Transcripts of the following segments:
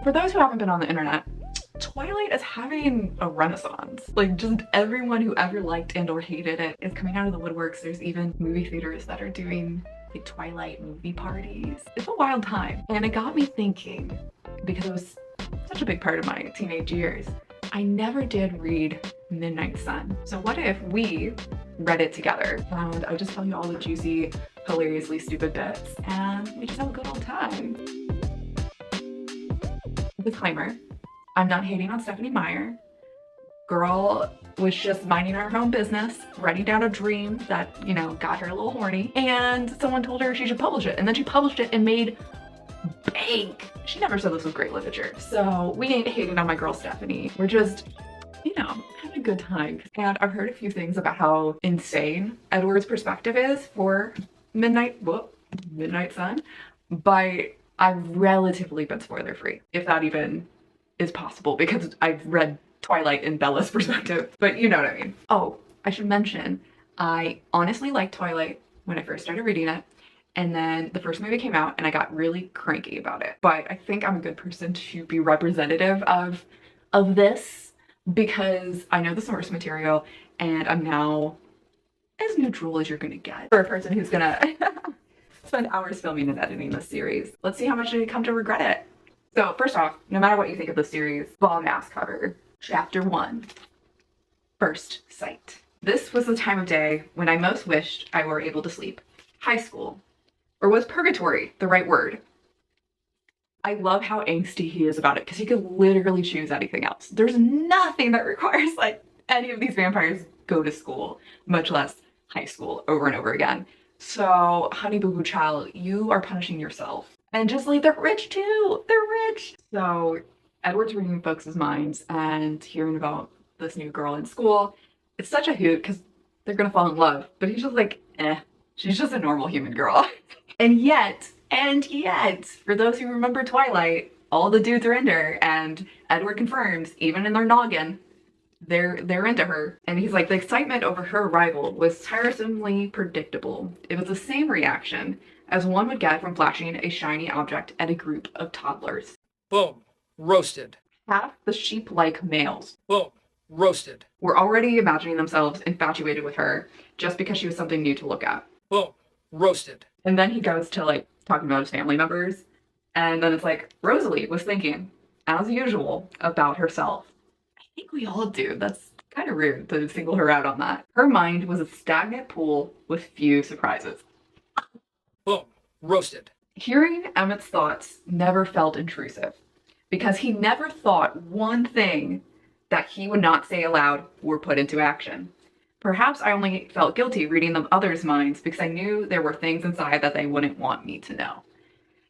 For those who haven't been on the internet, Twilight is having a renaissance. Like, just everyone who ever liked and or hated it is coming out of the woodworks. There's even movie theaters that are doing like Twilight movie parties. It's a wild time. And it got me thinking, because it was such a big part of my teenage years, I never did read Midnight Sun. So what if we read it together? And I just tell you all the juicy, hilariously stupid bits, and we just have a good old time. Disclaimer, I'm not hating on Stephanie Meyer. Girl was just minding her own business, writing down a dream that, you know, got her a little horny, and someone told her she should publish it, and then she published it and made bank. She never said this was great literature. So we ain't hating on my girl Stephanie. We're just, you know, having a good time. And I've heard a few things about how insane Edward's perspective is for Midnight Sun, but I've relatively been spoiler free, if that even is possible, because I've read Twilight in Bella's perspective, but you know what I mean. Oh, I should mention, I honestly liked Twilight when I first started reading it, and then the first movie came out and I got really cranky about it. But I think I'm a good person to be representative of this, because I know the source material and I'm now as neutral as you're gonna get for a person who's gonna spend hours filming and editing this series. Let's see how much I come to regret it. So first off, no matter what you think of the series, bomb ass cover. Chapter 1, First Sight. This was the time of day when I most wished I were able to sleep. High school. Or was purgatory the right word? I love how angsty he is about it, because he could literally choose anything else. There's nothing that requires like any of these vampires go to school, much less high school, over and over again. So, honey boo boo child, you are punishing yourself. And just like, they're rich too. They're rich. So Edward's reading folks' minds and hearing about this new girl in school. It's such a hoot because they're gonna fall in love. But he's just like, she's just a normal human girl. And yet, for those who remember Twilight, all the dudes are into her, and Edward confirms, even in their noggin, they're into her. And he's like, the excitement over her arrival was tiresomely predictable. It was the same reaction as one would get from flashing a shiny object at a group of toddlers. Boom. Roasted. Half the sheep-like males, Boom. Roasted. were already imagining themselves infatuated with her just because she was something new to look at. Boom. Roasted. And then he goes to like talking about his family members, and then it's like, Rosalie was thinking, as usual, about herself. I think we all do. That's kind of rude to single her out on that. Her mind was a stagnant pool with few surprises. Boom. Roasted. Hearing Emmett's thoughts never felt intrusive, because he never thought one thing that he would not say aloud or put into action. Perhaps I only felt guilty reading them others' minds because I knew there were things inside that they wouldn't want me to know.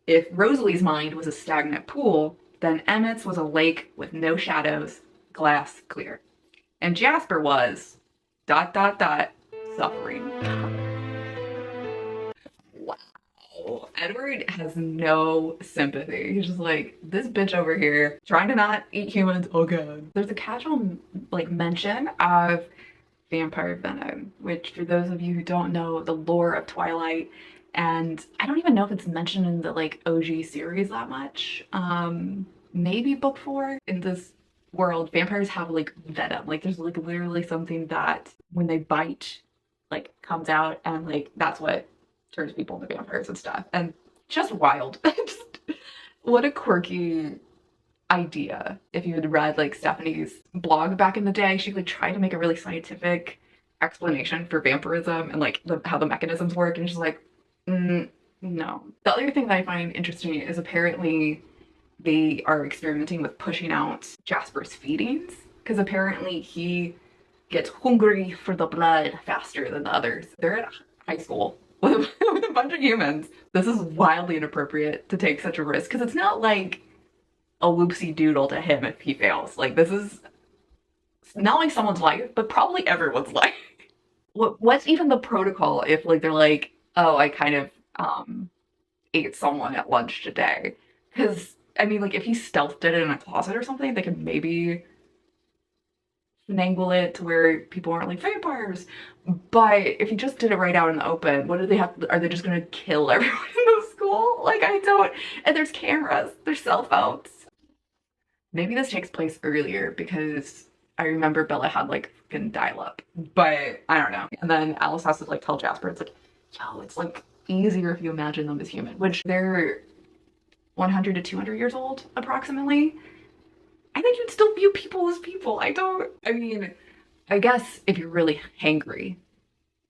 If Rosalie's mind was a stagnant pool, then Emmett's was a lake with no shadows, glass clear. And Jasper was ... suffering. Wow. Edward has no sympathy. He's just like, this bitch over here trying to not eat humans. Oh god. There's a casual like mention of vampire venom, which for those of you who don't know the lore of Twilight, and I don't even know if it's mentioned in the like OG series that much. Maybe book 4. In this world, vampires have like venom. Like there's like literally something that when they bite like comes out, and like that's what turns people into vampires and stuff. And just wild. Just, what a quirky idea. If you had read like Stephanie's blog back in the day, she like tried to make a really scientific explanation for vampirism and like how the mechanisms work, and she's like, no. The other thing that I find interesting is apparently they are experimenting with pushing out Jasper's feedings, because apparently he gets hungry for the blood faster than the others. They're at high school with a bunch of humans. This is wildly inappropriate to take such a risk, because it's not like a whoopsie doodle to him if he fails. Like, this is not only someone's life, but probably everyone's life. What's even the protocol if like they're like, oh, I kind of ate someone at lunch today? Because I mean, like, if he stealthed it in a closet or something, they could maybe finagle it to where people aren't like vampires. But if he just did it right out in the open, what do they have? Are they just gonna kill everyone in the school? Like, I don't. And there's cameras, there's cell phones. Maybe this takes place earlier because I remember Bella had like fucking dial-up, but I don't know. And then Alice has to like tell Jasper, it's like, yo, it's like easier if you imagine them as human, which they're 100 to 200 years old approximately. I think you'd still view people as people. I mean, I guess if you're really hangry,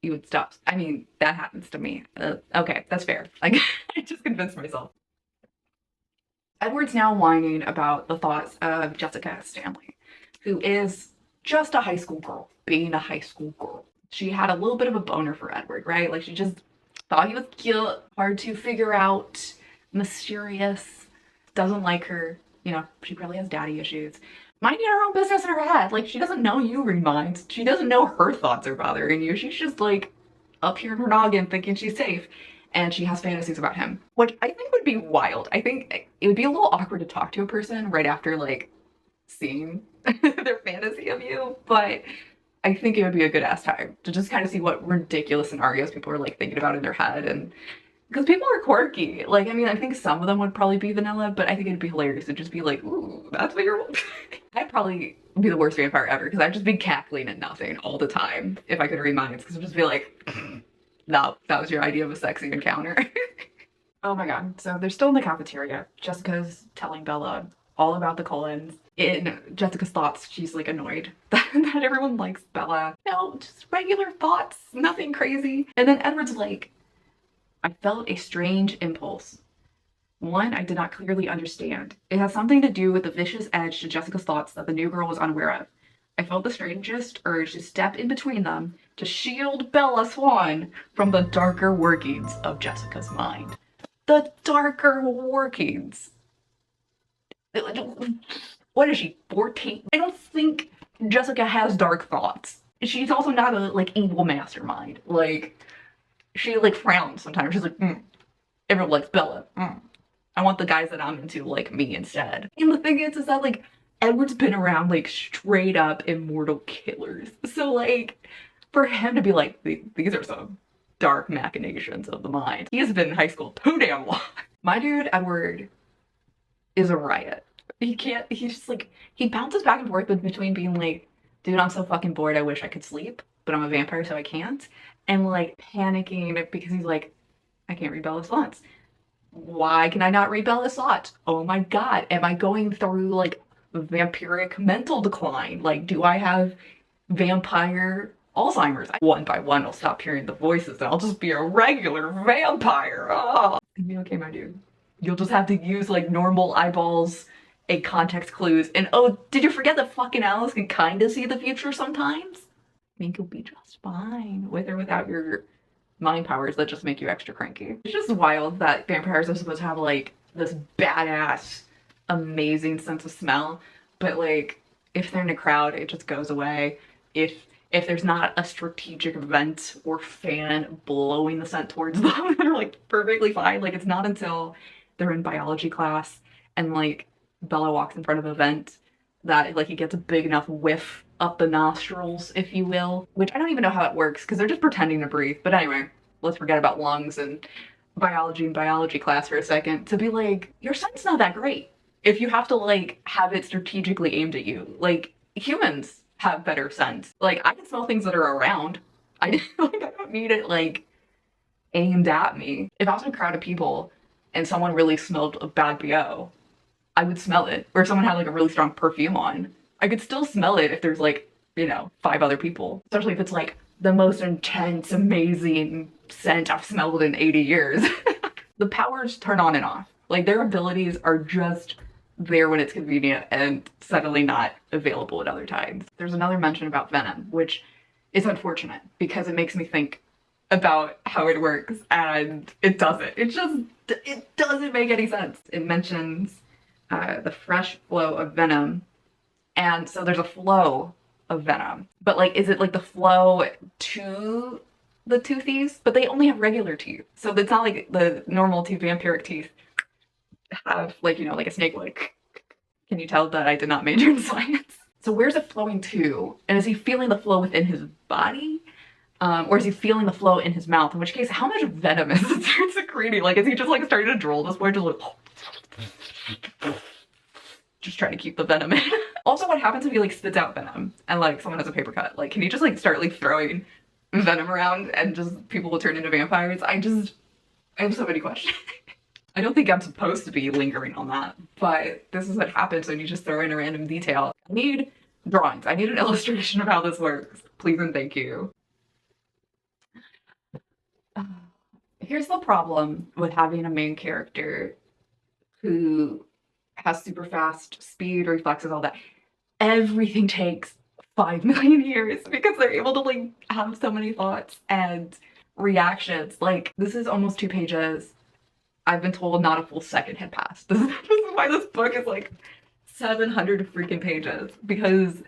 you would stop. I mean, that happens to me. Okay, that's fair. Like, I just convinced myself. Edward's now whining about the thoughts of Jessica Stanley, who is just a high school girl, being a high school girl. She had a little bit of a boner for Edward, right? Like, she just thought he was cute, hard to figure out, mysterious, doesn't like her. You know, she probably has daddy issues. Minding her own business in her head. Like, she doesn't know you read minds. She doesn't know her thoughts are bothering you. She's just, like, up here in her noggin thinking she's safe. And she has fantasies about him, which I think would be wild. I think it would be a little awkward to talk to a person right after, like, seeing their fantasy of you. But I think it would be a good ass time to just kind of see what ridiculous scenarios people are, like, thinking about in their head. And because people are quirky. Like, I mean, I think some of them would probably be vanilla, but I think it'd be hilarious to just be like, ooh, that's what you're... I'd probably be the worst vampire ever because I'd just be cackling at nothing all the time if I could read minds, because I'd just be like, no, that was your idea of a sexy encounter. Oh my god. So they're still in the cafeteria. Jessica's telling Bella all about the Cullens. In Jessica's thoughts, she's like annoyed that everyone likes Bella. No, just regular thoughts, nothing crazy. And then Edward's like, I felt a strange impulse. One I did not clearly understand. It has something to do with the vicious edge to Jessica's thoughts that the new girl was unaware of. I felt the strangest urge to step in between them to shield Bella Swan from the darker workings of Jessica's mind. The darker workings. What is she, 14? I don't think Jessica has dark thoughts. She's also not a, like, evil mastermind. Like, she, like, frowns sometimes. She's like, everyone likes Bella. I want the guys that I'm into like me instead. And the thing is that, like, Edward's been around, like, straight up immortal killers. So, like, for him to be like, these are some dark machinations of the mind. He has been in high school too damn long. My dude, Edward, is a riot. He's just like, he bounces back and forth between being like, dude, I'm so fucking bored, I wish I could sleep, but I'm a vampire so I can't. And, like, panicking because he's like, I can't read Bella's thoughts. Why can I not read Bella's thoughts? Oh my god, am I going through, like, vampiric mental decline? Like, do I have vampire Alzheimer's? One by one, I'll stop hearing the voices and I'll just be a regular vampire. Oh. Okay, my dude. You'll just have to use, like, normal eyeballs, a context clues, and oh, did you forget that fucking Alice can kind of see the future sometimes? I think you'll be just fine with or without your mind powers that just make you extra cranky. It's just wild that vampires are supposed to have, like, this badass, amazing sense of smell, but, like, if they're in a crowd, it just goes away. If there's not a strategic vent or fan blowing the scent towards them, they're, like, perfectly fine. Like, it's not until they're in biology class and, like, Bella walks in front of a vent that, like, he gets a big enough whiff up the nostrils, if you will, which I don't even know how it works because they're just pretending to breathe. But anyway, let's forget about lungs and biology class for a second to be like, your scent's not that great if you have to, like, have it strategically aimed at you. Like, humans have better scent. Like, I can smell things that are around. I don't need it, like, aimed at me. If I was in a crowd of people and someone really smelled a bad BO, I would smell it. Or if someone had, like, a really strong perfume on, I could still smell it if there's, like, you know, 5 other people. Especially if it's, like, the most intense, amazing scent I've smelled in 80 years. The powers turn on and off. Like, their abilities are just there when it's convenient and suddenly not available at other times. There's another mention about Venom, which is unfortunate because it makes me think about how it works, and it doesn't. It doesn't make any sense. It mentions the fresh flow of venom, and so there's a flow of venom, but, like, is it like the flow to the toothies? But they only have regular teeth, so it's not like the normal teeth, vampiric teeth have, like, you know, like a snake would. Can you tell that I did not major in science? So where's it flowing to? And is he feeling the flow within his body? Or is he feeling the flow in his mouth? In which case, how much venom is it secreting? Like, is he just, like, starting to drool this way? Just like... just trying to keep the venom in. Also, what happens if he like spits out venom and like someone has a paper cut? Like, can he just like start like throwing venom around and just people will turn into vampires? I have so many questions. I don't think I'm supposed to be lingering on that, but this is what happens when you just throw in a random detail. I need drawings. I need an illustration of how this works. Please and thank you. Here's the problem with having a main character who has super fast speed, reflexes, all that. Everything takes 5 million years because they're able to like have so many thoughts and reactions. Like, this is almost 2 pages. I've been told not a full second had passed. This is why this book is like 700 freaking pages, because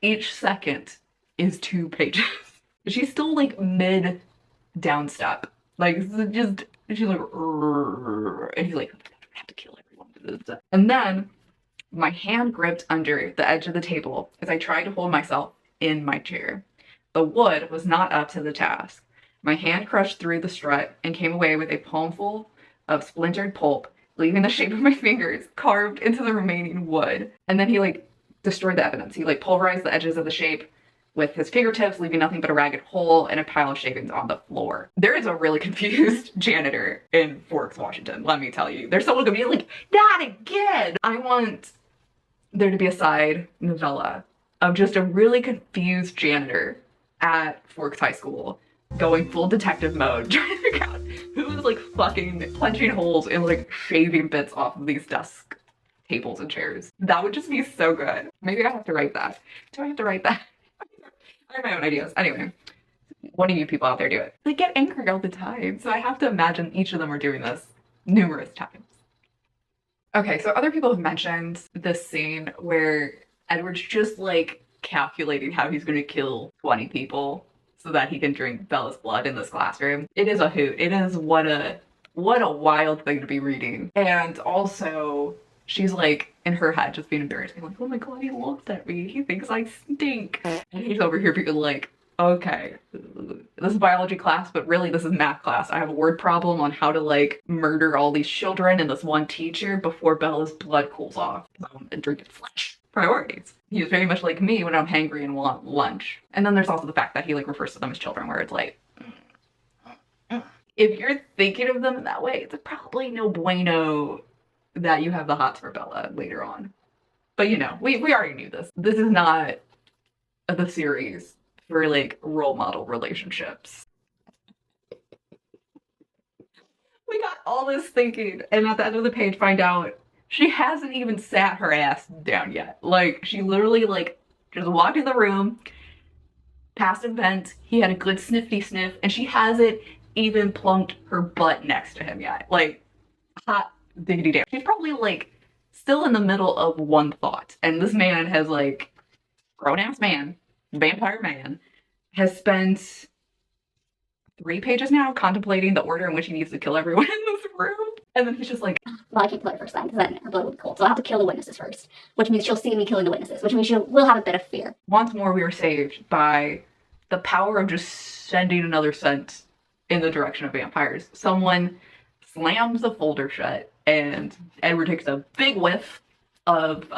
each second is 2 pages. She's still like mid downstep. Like, just, she's like, and he's like, I have to kill everyone. And then my hand gripped under the edge of the table as I tried to hold myself in my chair. The wood was not up to the task. My hand crushed through the strut and came away with a palmful of splintered pulp, leaving the shape of my fingers carved into the remaining wood. And then he like destroyed the evidence. He like pulverized the edges of the shape with his fingertips, leaving nothing but a ragged hole and a pile of shavings on the floor. There is a really confused janitor in Forks, Washington, let me tell you. There's someone gonna be like, not again! I want there to be a side novella of just a really confused janitor at Forks High School going full detective mode, trying to figure out who is like fucking punching holes and like shaving bits off of these desk tables and chairs. That would just be so good. Maybe I have to write that. Do I have to write that? I have my own ideas. Anyway, one of you people out there do it. They get angry all the time, so I have to imagine each of them are doing this numerous times. Okay, so other people have mentioned this scene where Edward's just like calculating how he's going to kill 20 people so that he can drink Bella's blood in this classroom. It is a hoot. It is what a wild thing to be reading. And also, she's like in her head just being embarrassed, being like, oh my god, he looks at me, he thinks I stink. And he's over here being like, okay, this is biology class, but really this is math class. I have a word problem on how to like murder all these children and this one teacher before Bella's blood cools off and drinking flesh. Priorities. He is very much like me when I'm hangry and want lunch. And then there's also the fact that he like refers to them as children, where it's like, if you're thinking of them in that way, it's probably no bueno that you have the hots for Bella later on. But you know, we already knew this. This is not the series for like role model relationships. We got all this thinking, and at the end of the page find out she hasn't even sat her ass down yet. Like, she literally like just walked in the room, passed a vent, he had a good sniffy sniff, and she hasn't even plunked her butt next to him yet. Like, hot diggity damn. She's probably like still in the middle of one thought, and this man has like, grown-ass man, vampire man, has spent 3 pages now contemplating the order in which he needs to kill everyone in this room. And then he's just like, well, I can't kill her first then, because then her blood will be cold. So I'll have to kill the witnesses first, which means she'll see me killing the witnesses, which means we'll have a bit of fear. Once more we were saved by the power of just sending another scent in the direction of vampires. Someone slams the folder shut, and Edward takes a big whiff of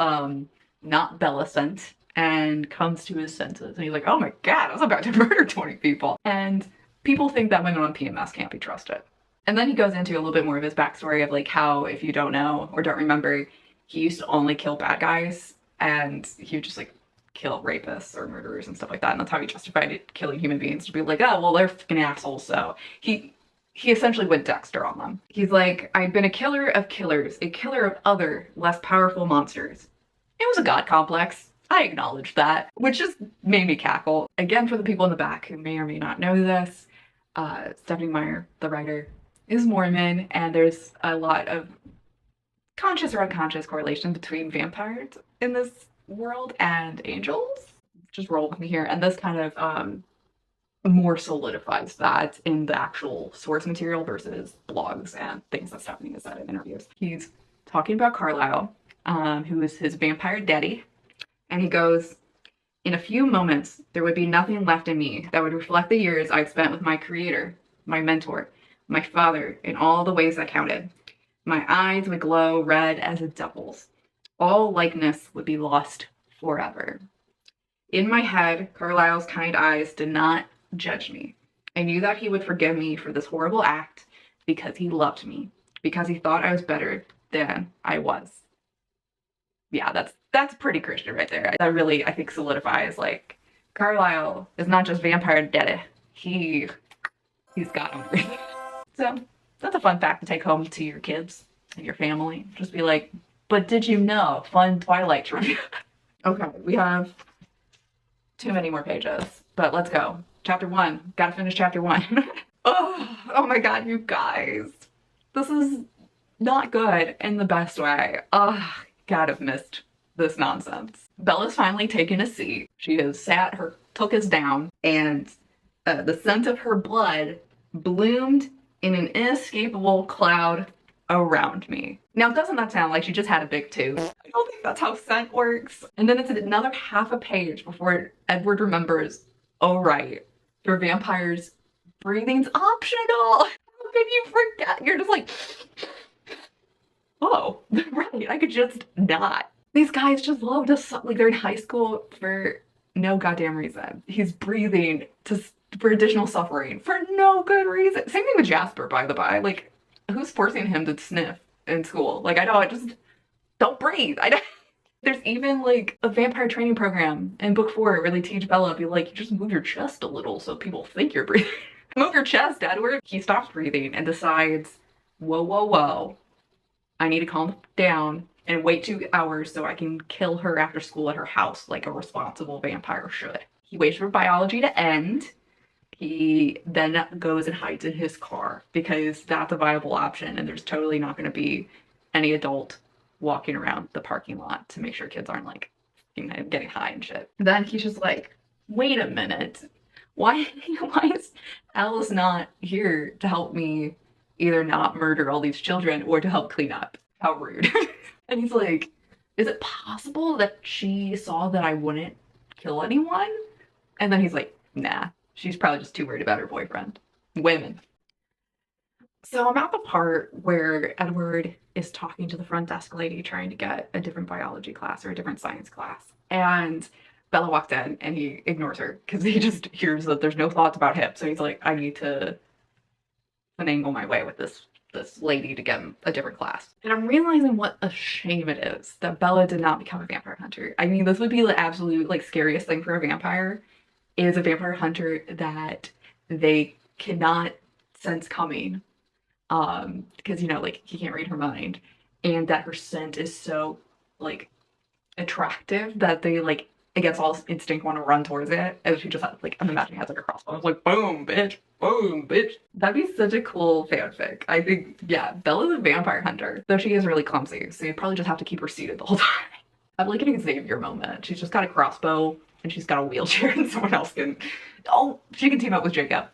not Bella scent and comes to his senses. And he's like, oh my god, I was about to murder 20 people. And people think that women on PMS can't be trusted. And then he goes into a little bit more of his backstory of like how, if you don't know or don't remember, he used to only kill bad guys, and he would just like kill rapists or murderers and stuff like that. And that's how he justified it, killing human beings, to be like, oh, well, they're fucking assholes. So he essentially went Dexter on them. He's like, I've been a killer of killers, a killer of other, less powerful monsters. It was a god complex. I acknowledge that, which just made me cackle. Again, for the people in the back who may or may not know this, Stephanie Meyer, the writer, is Mormon, and there's a lot of conscious or unconscious correlation between vampires in this world and angels. Just roll with me here. And this kind of more solidifies that in the actual source material versus blogs and things that Stephanie has said in interviews. He's talking about Carlile, who is his vampire daddy, and he goes, in a few moments, there would be nothing left in me that would reflect the years I'd spent with my creator, my mentor, my father, in all the ways that counted. My eyes would glow red as a devil's. All likeness would be lost forever. In my head, Carlile's kind eyes did not judge me. I knew that he would forgive me for this horrible act because he loved me, because he thought I was better than I was. Yeah, that's pretty Christian right there. That really, I think, solidifies like Carlile is not just vampire daddy. He's got him. So that's a fun fact to take home to your kids and your family. Just be like, but did you know? Fun Twilight trivia. Okay, we have too many more pages, but let's go. Chapter 1. Gotta finish chapter 1. Oh my god, you guys. This is not good in the best way. God, I've missed this nonsense. Bella's finally taken a seat. She has sat her tuchus down, and the scent of her blood bloomed in an inescapable cloud around me. Now, doesn't that sound like she just had a big tooth? I don't think that's how scent works. And then it's another half a page before Edward remembers, oh right, for vampires, breathing's optional. How can you forget? You're just like, oh, right, I could just not. These guys just love to, like, they're in high school for no goddamn reason. He's breathing for additional suffering for no good reason. Same thing with Jasper, by the by. Like, who's forcing him to sniff in school? Like, I know, don't breathe. There's even like a vampire training program in book 4 where they teach Bella, be like, you just move your chest a little so people think you're breathing. Move your chest, Edward. He stops breathing and decides, whoa, whoa, whoa. I need to calm down and wait 2 hours so I can kill her after school at her house like a responsible vampire should. He waits for biology to end. He then goes and hides in his car because that's a viable option and there's totally not going to be any adult walking around the parking lot to make sure kids aren't like, you know, getting high and shit. Then he's just like, wait a minute. Why is Alice not here to help me either not murder all these children or to help clean up? How rude. And he's like, is it possible that she saw that I wouldn't kill anyone? And then he's like, nah, she's probably just too worried about her boyfriend. Women. So I'm at the part where Edward is talking to the front desk lady trying to get a different biology class or a different science class. And Bella walks in and he ignores her because he just hears that there's no thoughts about him. So he's like, I need to finagle my way with this lady to get him a different class. And I'm realizing what a shame it is that Bella did not become a vampire hunter. I mean, this would be the absolute like scariest thing for a vampire, is a vampire hunter that they cannot sense coming. Because, you know, like, he can't read her mind, and that her scent is so like attractive that they like against all instinct want to run towards it. And she just has like, I'm imagining has like a crossbow. It's like boom bitch, boom bitch. That'd be such a cool fanfic. I think, yeah, Bella's a vampire hunter, though she is really clumsy, so you probably just have to keep her seated the whole time. I'm like an Xavier moment. She's just got a crossbow and she's got a wheelchair and someone else can, oh, she can team up with Jacob.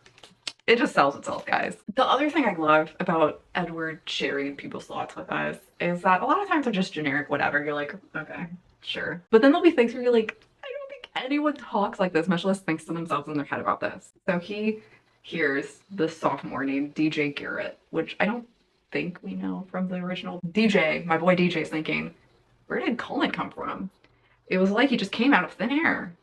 It just sells itself, guys. The other thing I love about Edward sharing people's thoughts with us is that a lot of times they're just generic whatever. You're like, okay, sure. But then there'll be things where you're like, I don't think anyone talks like this, much less thinks to themselves in their head about this. So he hears the sophomore named DJ Garrett, which I don't think we know from the original. DJ, my boy DJ's thinking, where did Cullen come from? It was like he just came out of thin air. ...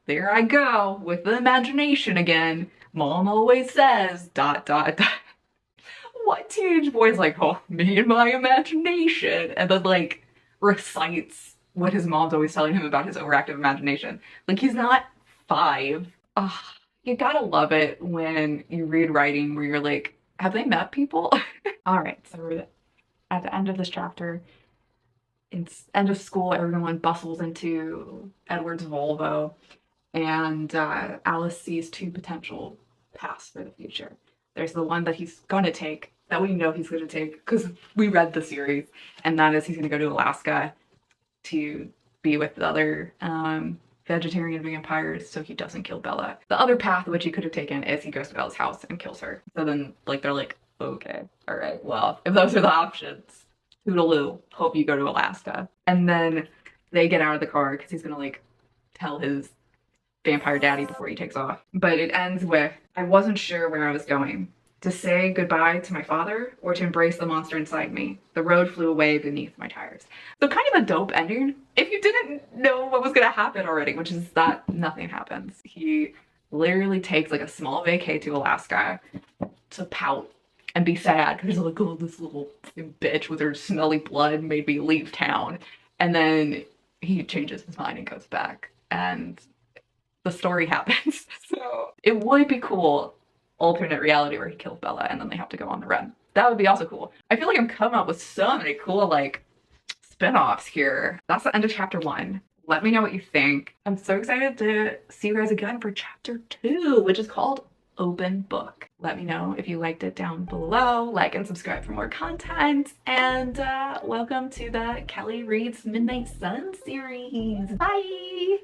There I go with the imagination again. Mom always says ... What teenage boy's like, oh, me and my imagination, and then like recites what his mom's always telling him about his overactive imagination. Like, he's not 5. Ugh, you gotta love it when you read writing where you're like, have they met people? All right, so we're at the end of this chapter. It's end of school, everyone bustles into Edward's Volvo, and Alice sees 2 potential paths for the future. There's the one that he's gonna take, that we know he's gonna take because we read the series, and that is he's gonna go to Alaska to be with the other vegetarian vampires so he doesn't kill Bella. The other path which he could have taken is he goes to Bella's house and kills her. So then like they're like, okay, all right, well, if those are the options, toodaloo, hope you go to Alaska. And then they get out of the car because he's gonna like tell his vampire daddy before he takes off. But it ends with, I wasn't sure where I was going. To say goodbye to my father or to embrace the monster inside me. The road flew away beneath my tires. So kind of a dope ending if you didn't know what was gonna happen already, which is that nothing happens. He literally takes like a small vacay to Alaska to pout and be sad because he's like, oh, this little bitch with her smelly blood made me leave town. And then he changes his mind and goes back and the story happens. So it would be cool alternate reality where he kills Bella and then they have to go on the run. That would be also cool. I feel like I'm coming up with so many cool like spin-offs here. That's the end of chapter 1. Let me know what you think. I'm so excited to see you guys again for chapter 2, which is called Open Book. Let me know if you liked it down below. Like and subscribe for more content. And welcome to the Kelly Reads Midnight Sun series. Bye!